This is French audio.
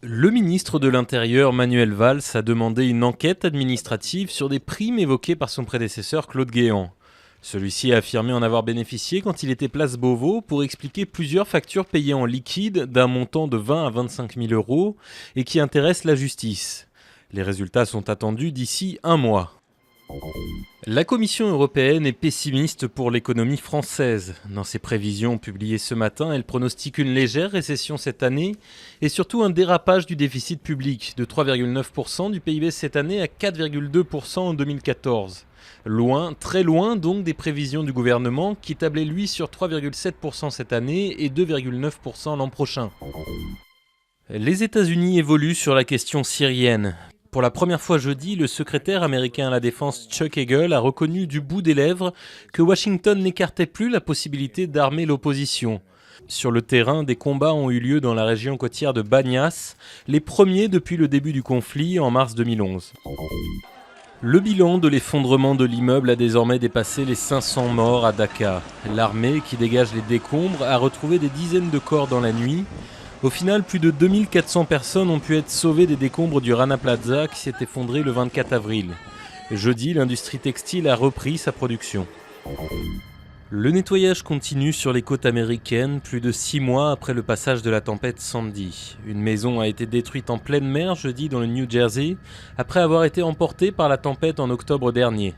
Le ministre de l'Intérieur Manuel Valls a demandé une enquête administrative sur des primes évoquées par son prédécesseur Claude Guéant. Celui-ci a affirmé en avoir bénéficié quand il était place Beauvau pour expliquer plusieurs factures payées en liquide d'un montant de 20 à 25 000 euros et qui intéressent la justice. Les résultats sont attendus d'ici un mois. La Commission européenne est pessimiste pour l'économie française. Dans ses prévisions publiées ce matin, elle pronostique une légère récession cette année et surtout un dérapage du déficit public de 3,9% du PIB cette année à 4,2% en 2014. Loin, très loin donc des prévisions du gouvernement qui tablait lui sur 3,7% cette année et 2,9% l'an prochain. Les États-Unis évoluent sur la question syrienne. Pour la première fois jeudi, le secrétaire américain à la défense Chuck Hagel a reconnu du bout des lèvres que Washington n'écartait plus la possibilité d'armer l'opposition. Sur le terrain, des combats ont eu lieu dans la région côtière de Banyas, les premiers depuis le début du conflit en mars 2011. Le bilan de l'effondrement de l'immeuble a désormais dépassé les 500 morts à Dakar. L'armée, qui dégage les décombres, a retrouvé des dizaines de corps dans la nuit. Au final, plus de 2400 personnes ont pu être sauvées des décombres du Rana Plaza qui s'est effondré le 24 avril. Jeudi, l'industrie textile a repris sa production. Le nettoyage continue sur les côtes américaines, plus de 6 mois après le passage de la tempête Sandy. Une maison a été détruite en pleine mer jeudi dans le New Jersey, après avoir été emportée par la tempête en octobre dernier.